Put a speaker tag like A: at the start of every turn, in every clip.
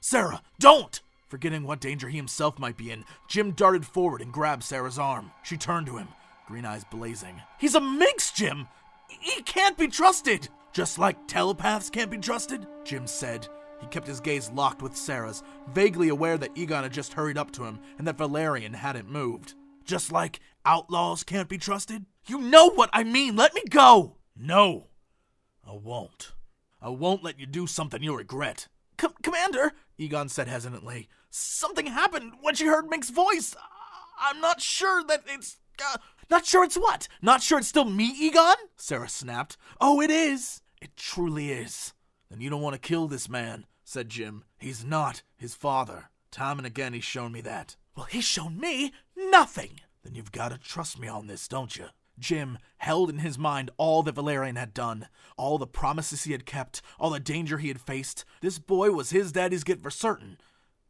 A: Sarah, don't! Forgetting what danger he himself might be in, Jim darted forward and grabbed Sarah's arm. She turned to him, green eyes blazing. He's a Mengsk, Jim! He can't be trusted! Just like telepaths can't be trusted, Jim said. He kept his gaze locked with Sarah's, vaguely aware that Egon had just hurried up to him and that Valerian hadn't moved. Just like outlaws can't be trusted? You know what I mean! Let me go! No, I won't. I won't let you do something you'll regret. Commander, Egon said hesitantly, something happened when she heard Mengsk's voice. I'm not sure that it's... Not sure it's what? Not sure it's still me, Egon? Sarah snapped. Oh, it is. It truly is. Then you don't want to kill this man, said Jim. He's not his father. Time and again he's shown me that. Well, he's shown me nothing. Then you've got to trust me on this, don't you? Jim held in his mind all that Valerian had done, all the promises he had kept, all the danger he had faced. This boy was his daddy's gift for certain,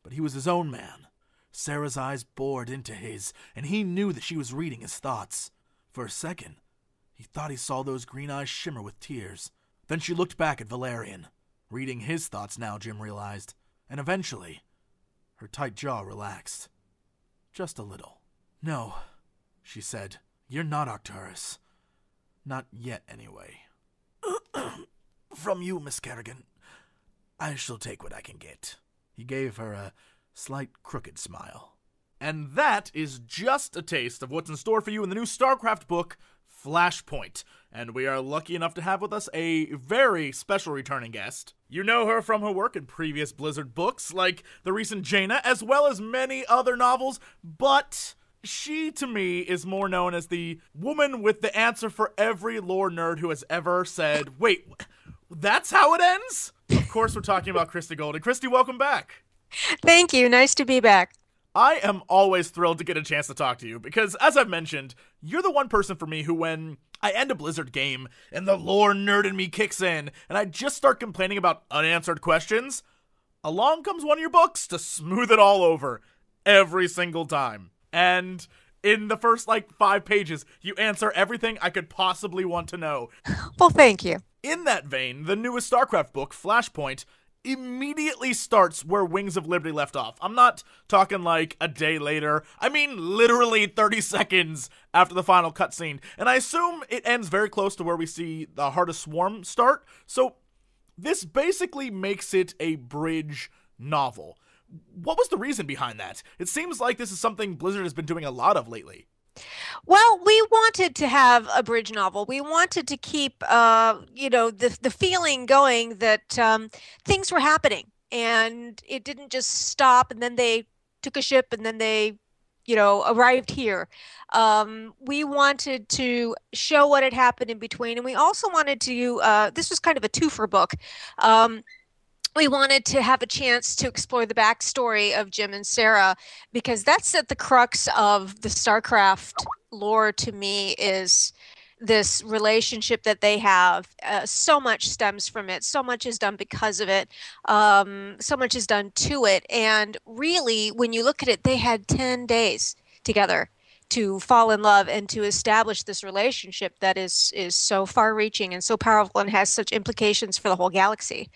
A: but he was his own man. Sarah's eyes bored into his, and he knew that she was reading his thoughts. For a second, he thought he saw those green eyes shimmer with tears. Then she looked back at Valerian, reading his thoughts now, Jim realized, and eventually, her tight jaw relaxed. Just a little. No, she said. You're not Arcturus. Not yet, anyway. From you, Miss Kerrigan, I shall take what I can get. He gave her a slight crooked smile. And that is just a taste of what's in store for you in the new Starcraft book, Flashpoint. And we are lucky enough to have with us a very special returning guest. You know her from her work in previous Blizzard books, like the recent Jaina, as well as many other novels, but... she, to me, is more known as the woman with the answer for every lore nerd who has ever said, wait, that's how it ends? Of course, we're talking about Christie Golden. Christy, welcome back.
B: Thank you. Nice to be back.
A: I am always thrilled to get a chance to talk to you because, as I've mentioned, you're the one person for me who, when I end a Blizzard game and the lore nerd in me kicks in and I just start complaining about unanswered questions, along comes one of your books to smooth it all over every single time. And in the first, 5 pages, you answer everything I could possibly want to know.
B: Well, thank you.
A: In that vein, the newest Starcraft book, Flashpoint, immediately starts where Wings of Liberty left off. I'm not talking like a day later. I mean literally 30 seconds after the final cutscene. And I assume it ends very close to where we see the Heart of Swarm start. So this basically makes it a bridge novel. What was the reason behind that? It seems like this is something Blizzard has been doing a lot of lately.
B: Well, we wanted to have a bridge novel. We wanted to keep, the feeling going that things were happening, and it didn't just stop. And then they took a ship, and then they, arrived here. We wanted to show what had happened in between, and we also wanted to. This was kind of a twofer book. We wanted to have a chance to explore the backstory of Jim and Sarah, because that's at the crux of the Starcraft lore to me, is this relationship that they have. So much stems from it. So much is done because of it. So much is done to it. And really, when you look at it, they had 10 days together to fall in love and to establish this relationship that is so far-reaching and so powerful and has such implications for the whole galaxy.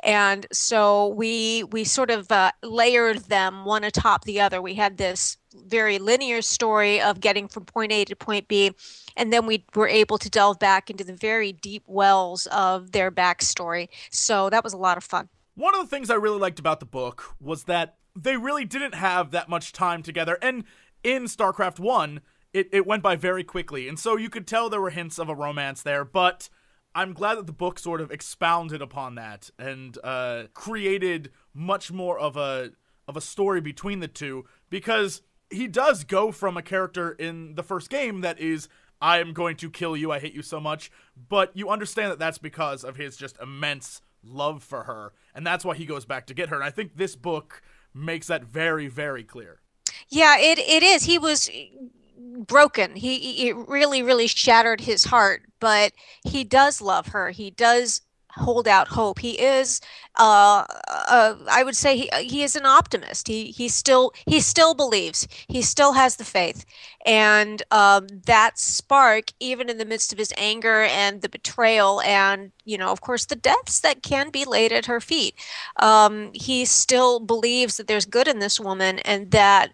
B: And so we sort of layered them one atop the other. We had this very linear story of getting from point A to point B, and then we were able to delve back into the very deep wells of their backstory. So that was a lot of fun.
A: One of the things I really liked about the book was that they really didn't have that much time together, and in StarCraft 1, it went by very quickly, and so you could tell there were hints of a romance there, but I'm glad that the book sort of expounded upon that and created much more of a story between the two, because he does go from a character in the first game that is, I am going to kill you, I hate you so much, but you understand that that's because of his just immense love for her, and that's why he goes back to get her, and I think this book makes that very, very clear.
B: Yeah, it is. He was broken. He really, really shattered his heart, but he does love her. He does hold out hope. He is, I would say, he is an optimist. He still believes. He still has the faith, and that spark, even in the midst of his anger and the betrayal, and of course, the deaths that can be laid at her feet, he still believes that there's good in this woman, and that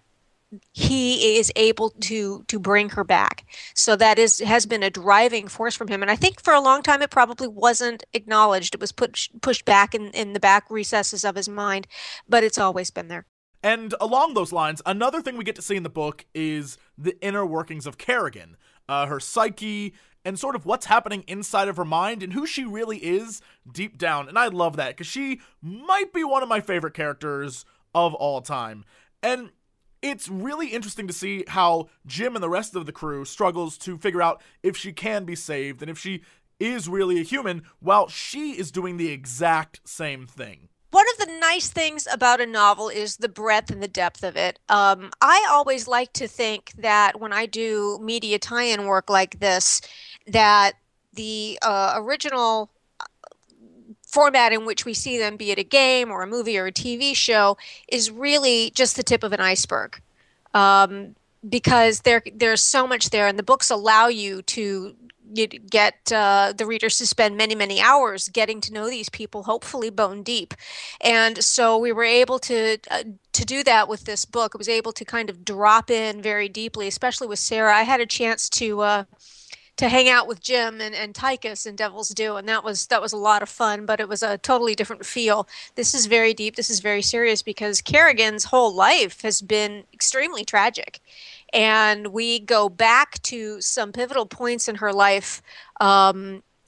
B: he is able to bring her back. So that has been a driving force from him. And I think for a long time it probably wasn't acknowledged. It was pushed back in the back recesses of his mind, but it's always been there.
A: And along those lines, another thing we get to see in the book is the inner workings of Kerrigan, her psyche, and sort of what's happening inside of her mind and who she really is deep down. And I love that, because she might be one of my favorite characters of all time. And it's really interesting to see how Jim and the rest of the crew struggles to figure out if she can be saved and if she is really a human, while she is doing the exact same thing.
B: One of the nice things about a novel is the breadth and the depth of it. I always like to think that when I do media tie-in work like this, that the original format in which we see them, be it a game or a movie or a TV show, is really just the tip of an iceberg. Because there's so much there, and the books allow you to get the readers to spend many, many hours getting to know these people, hopefully bone deep. And so we were able to do that with this book. I was able to kind of drop in very deeply, especially with Sarah. I had a chance to hang out with Jim and Tychus in Devil's Due, and that was a lot of fun, but it was a totally different feel. This is very deep, this is very serious, because Kerrigan's whole life has been extremely tragic. And we go back to some pivotal points in her life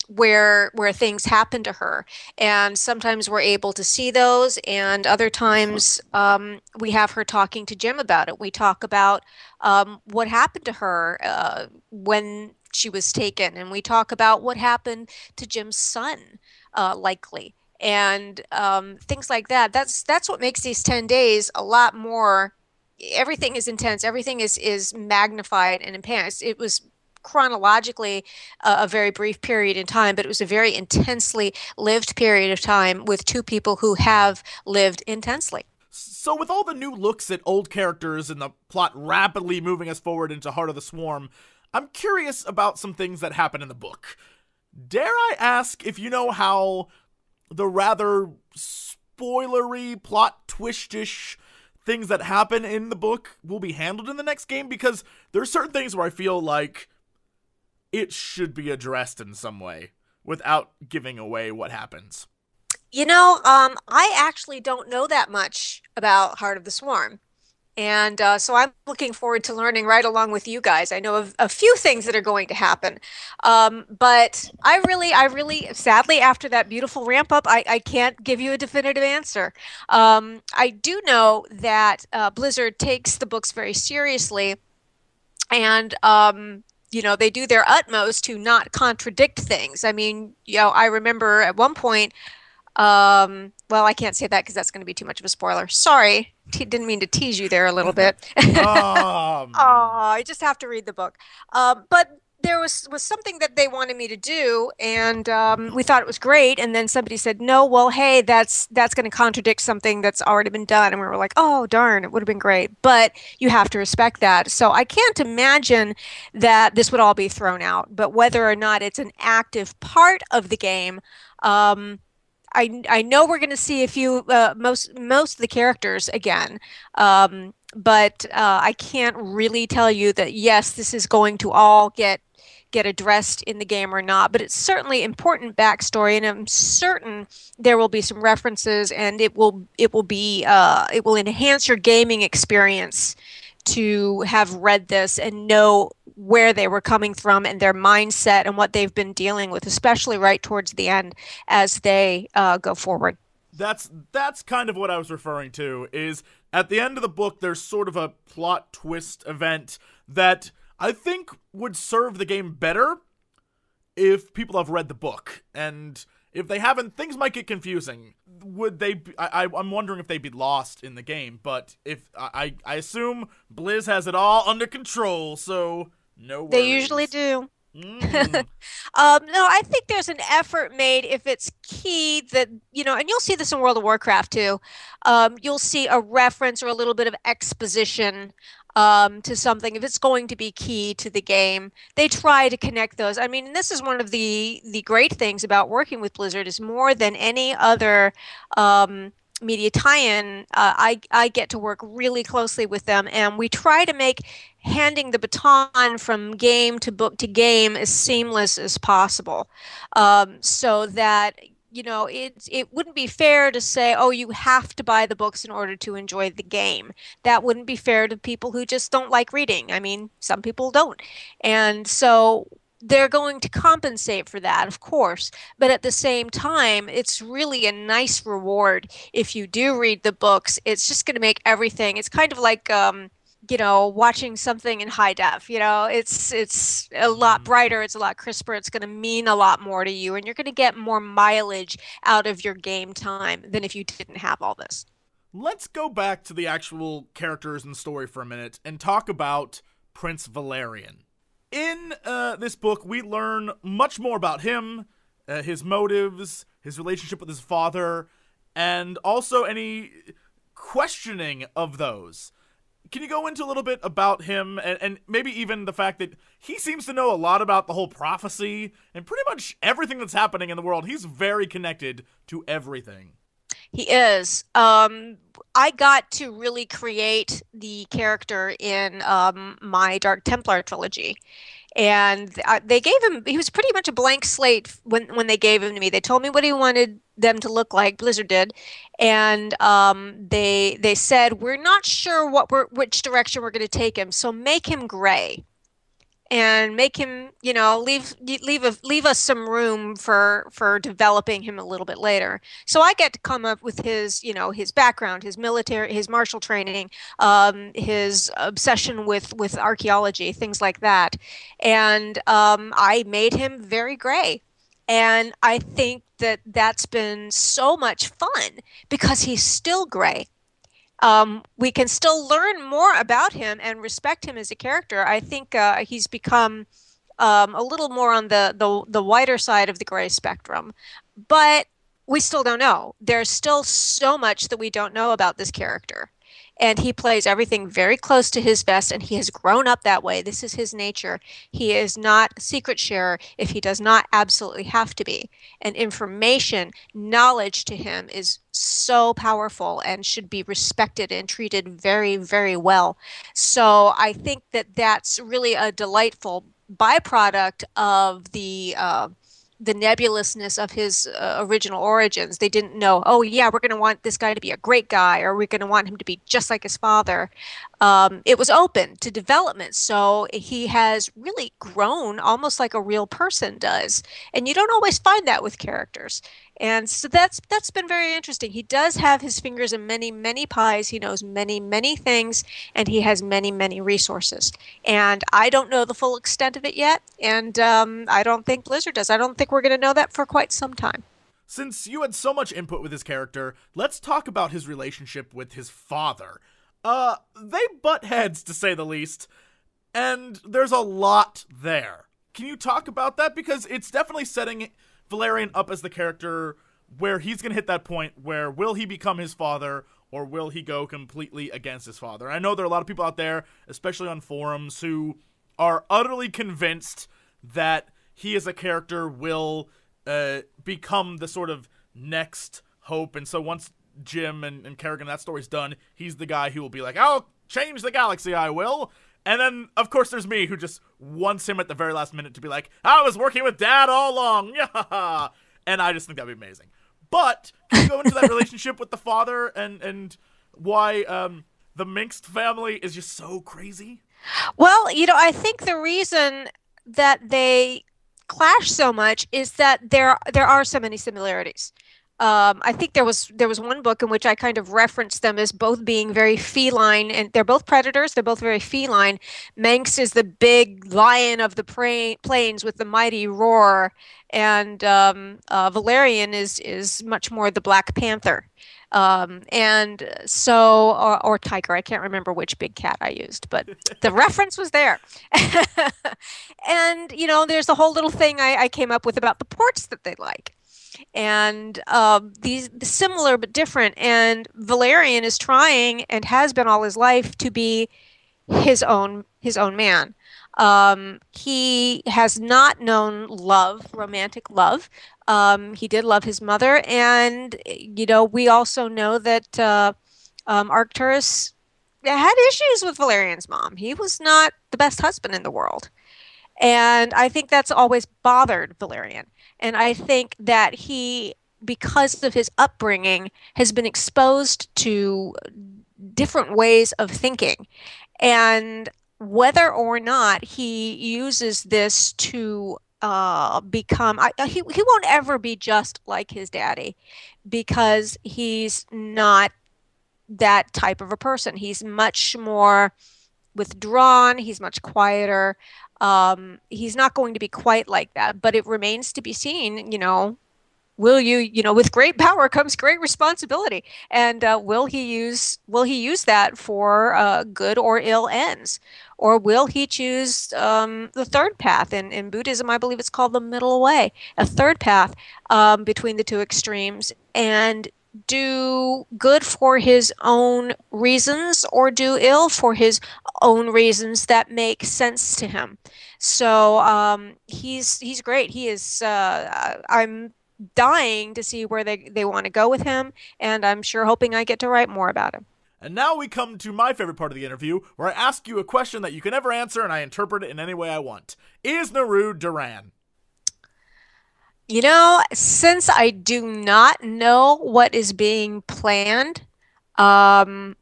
B: where things happen to her. And sometimes we're able to see those, and other times we have her talking to Jim about it. We talk about what happened to her when she was taken, and we talk about what happened to Jim's son, likely, and things like that. That's what makes these 10 days a lot more. Everything is intense. Everything is magnified and enhanced. It was chronologically a very brief period in time, but it was a very intensely lived period of time with two people who have lived intensely.
A: So with all the new looks at old characters and the plot rapidly moving us forward into Heart of the Swarm, I'm curious about some things that happen in the book. Dare I ask if you know how the rather spoilery, plot twistish things that happen in the book will be handled in the next game? Because there are certain things where I feel like it should be addressed in some way without giving away what happens.
B: I actually don't know that much about Heart of the Swarm. And so I'm looking forward to learning right along with you guys. I know of a few things that are going to happen. But I really, sadly, after that beautiful ramp up, I can't give you a definitive answer. I do know that Blizzard takes the books very seriously, and they do their utmost to not contradict things. I mean, I remember at one point, well, I can't say that because that's going to be too much of a spoiler. Sorry. Didn't mean to tease you there a little bit. Oh, I just have to read the book. But there was something that they wanted me to do, and we thought it was great. And then somebody said, no, well, hey, that's going to contradict something that's already been done. And we were like, oh, darn, it would have been great. But you have to respect that. So I can't imagine that this would all be thrown out. But whether or not it's an active part of the game, I know we're going to see a few, most of the characters again, but I can't really tell you that, yes, this is going to all get addressed in the game or not. But it's certainly important backstory, and I'm certain there will be some references, and it will enhance your gaming experience to have read this and know where they were coming from and their mindset and what they've been dealing with, especially right towards the end as they go forward.
A: That's kind of what I was referring to, is at the end of the book, there's sort of a plot twist event that I think would serve the game better if people have read the book. And if they haven't, things might get confusing. Would they be, I'm wondering if they'd be lost in the game, but if I assume Blizz has it all under control, so no worries.
B: They usually do.
A: Mm.
B: No, I think there's an effort made if it's key that, and you'll see this in World of Warcraft too. You'll see a reference or a little bit of exposition to something. If it's going to be key to the game, they try to connect those. I mean, this is one of the great things about working with Blizzard is more than any other media tie-in, I get to work really closely with them, and we try to make handing the baton from game to book to game as seamless as possible, so that it wouldn't be fair to say, oh, you have to buy the books in order to enjoy the game. That wouldn't be fair to people who just don't like reading. I mean, some people don't. And so they're going to compensate for that, of course. But at the same time, it's really a nice reward if you do read the books. It's just going to make everything, it's kind of like, watching something in high def. It's a lot
A: Mhm.
B: brighter, it's a lot crisper, it's going to mean a lot more to you, and you're going to get more mileage out of your game time than if you didn't have all this.
A: Let's go back to the actual characters and story for a minute and talk about Prince Valerian. In this book, we learn much more about him, his motives, his relationship with his father, and also any questioning of those. Can you go into a little bit about him and maybe even the fact that he seems to know a lot about the whole prophecy and pretty much everything that's happening in the world? He's very connected to everything.
B: He is. I got to really create the character in my Dark Templar trilogy. And they gave him, he was pretty much a blank slate when they gave him to me. They told me what he wanted them to look like, Blizzard did. And they said, we're not sure which direction we're going to take him, so make him gray and make him, leave us some room for developing him a little bit later. So I get to come up with his background, his military, his martial training, his obsession with archaeology, things like that, and I made him very gray. And I think that that's been so much fun because he's still gray. We can still learn more about him and respect him as a character. I think he's become a little more on the wider side of the gray spectrum, but we still don't know. There's still so much that we don't know about this character. And he plays everything very close to his vest, and he has grown up that way. This is his nature. He is not a secret sharer if he does not absolutely have to be. And information, knowledge to him is so powerful and should be respected and treated very, very well. So I think that that's really a delightful byproduct of the nebulousness of his original origins. They didn't know, oh, yeah, we're going to want this guy to be a great guy, or we're going to want him to be just like his father. It was open to development. So he has really grown almost like a real person does. And you don't always find that with characters. And so that's been very interesting. He does have his fingers in many, many pies. He knows many, many things, and he has many, many resources. And I don't know the full extent of it yet, and I don't think Blizzard does. I don't think we're going to know that for quite some time.
A: Since you had so much input with his character, let's talk about his relationship with his father. They butt heads, to say the least, and there's a lot there. Can you talk about that? Because it's definitely setting Valerian up as the character where he's going to hit that point where will he become his father or will he go completely against his father? I know there are a lot of people out there, especially on forums, who are utterly convinced that he as a character will become the sort of next hope. And so once Jim and Kerrigan, that story's done, he's the guy who will be like, I'll change the galaxy, I will. And then, of course, there's me who just wants him at the very last minute to be like, I was working with Dad all along. Yeah. And I just think that'd be amazing. But can you go into that relationship with the father and why the Mengsk family is just so crazy?
B: Well, I think the reason that they clash so much is that there are so many similarities. I think there was one book in which I kind of referenced them as both being very feline, and they're both predators. They're both very feline. Manx is the big lion of the plains with the mighty roar, and Valerian is much more the Black Panther. And so, or tiger, I can't remember which big cat I used, but the reference was there. And, there's a whole little thing I came up with about the ports that they like. And these similar but different. And Valerian is trying and has been all his life to be his own man. He has not known love, romantic love. He did love his mother, and we also know that Arcturus had issues with Valerian's mom. He was not the best husband in the world, and I think that's always bothered Valerian. And I think that he, because of his upbringing, has been exposed to different ways of thinking. And whether or not he uses this to become, he won't ever be just like his daddy because he's not that type of a person. He's much more withdrawn, he's much quieter. He's not going to be quite like that, but it remains to be seen, will with great power comes great responsibility, and will he use that for good or ill ends, or will he choose the third path? In Buddhism, I believe it's called the middle way, a third path between the two extremes, and do good for his own reasons or do ill for his own reasons that make sense to him. So he's great. He is. I'm dying to see where they want to go with him, and I'm sure hoping I get to write more about him.
A: And now we come to my favorite part of the interview, where I ask you a question that you can never answer and I interpret it in any way I want. Is Narud Duran?
B: Since I do not know what is being planned, um,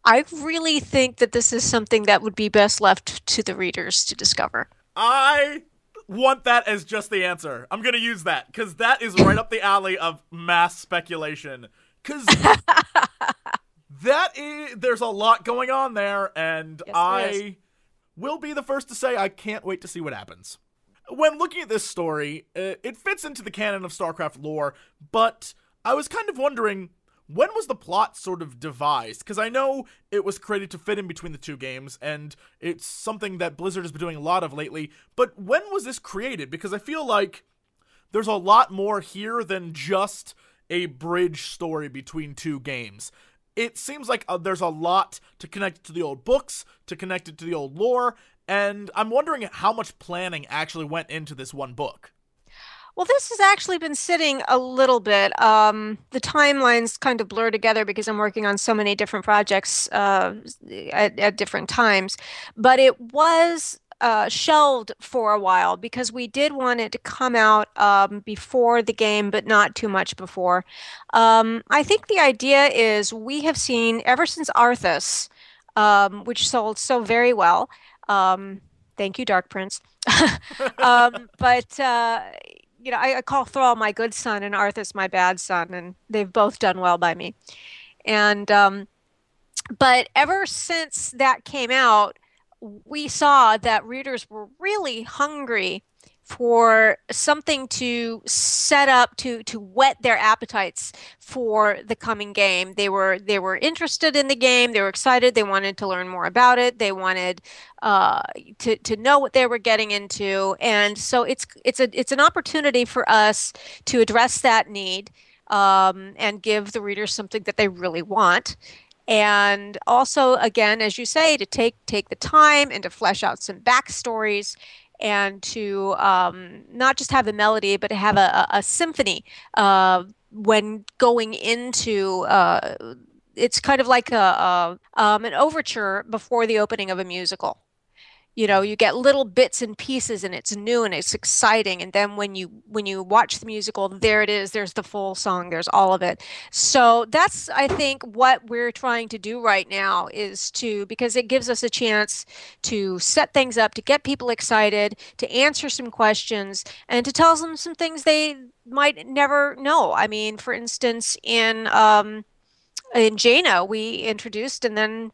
B: I really think that this is something that would be best left to the readers to discover.
A: I want that as just the answer. I'm going to use that, because that is right up the alley of mass speculation. Because there's a lot going on there, and
B: Yes,
A: I will be the first to say I can't wait to see what happens. When looking at this story, it fits into the canon of Starcraft lore, but I was kind of wondering, when was the plot sort of devised? Because I know it was created to fit in between the two games, and it's something that Blizzard has been doing a lot of lately, but when was this created? Because I feel like there's a lot more here than just a bridge story between two games. It seems like there's a lot to connect it to the old books, to connect it to the old lore, and I'm wondering how much planning actually went into this one book.
B: Well, this has actually been sitting a little bit. The timelines kind of blur together because I'm working on so many different projects at different times. But it was shelved for a while because we did want it to come out before the game, but not too much before. I think the idea is we have seen ever since Arthas, which sold so very well. Um, Thank you, Dark Prince. But I call Thrall my good son and Arthas my bad son, and they've both done well by me. And but ever since that came out, we saw that readers were really hungry for something to set up to whet their appetites for the coming game. They were interested in the game. They were excited. They wanted to learn more about it. They wanted to know what they were getting into. And so it's an opportunity for us to address that need and give the readers something that they really want. And also, again, as you say, to take the time and to flesh out some backstories and to not just have the melody, but to have a symphony when going into it's kind of like an overture before the opening of a musical. You get little bits and pieces and it's new and it's exciting, and then when you watch the musical, there it is, there's the full song, there's all of it. So that's, I think, what we're trying to do right now, is to, because it gives us a chance to set things up, to get people excited, to answer some questions, and to tell them some things they might never know. I mean, for instance, in Jaina, we introduced and then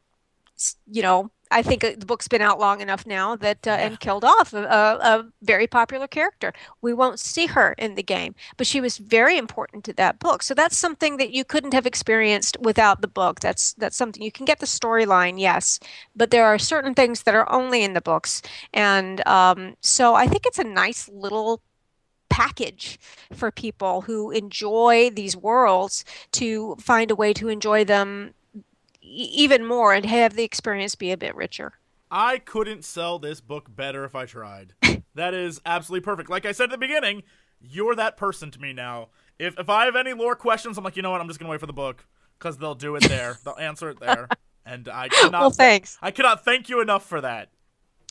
B: I think the book's been out long enough now that and killed off a very popular character. We won't see her in the game, but she was very important to that book. So that's something that you couldn't have experienced without the book. That's something you can get the storyline, yes, but there are certain things that are only in the books, and so I think it's a nice little package for people who enjoy these worlds to find a way to enjoy them even more and have the experience be a bit richer.
A: I couldn't sell this book better if I tried. That is absolutely perfect. Like I said at the beginning, you're that person to me now. If I have any lore questions, I'm like, you know what? I'm just going to wait for the book because they'll do it there. They'll answer it there. And I cannot,
B: well, thanks.
A: I cannot thank you enough for that.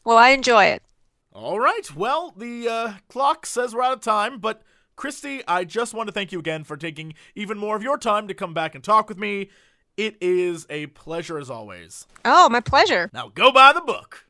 B: Well, I enjoy it.
A: All right. Well, the clock says we're out of time, but Christy, I just want to thank you again for taking even more of your time to come back and talk with me. It is a pleasure as always.
B: Oh, my pleasure.
A: Now go buy the book.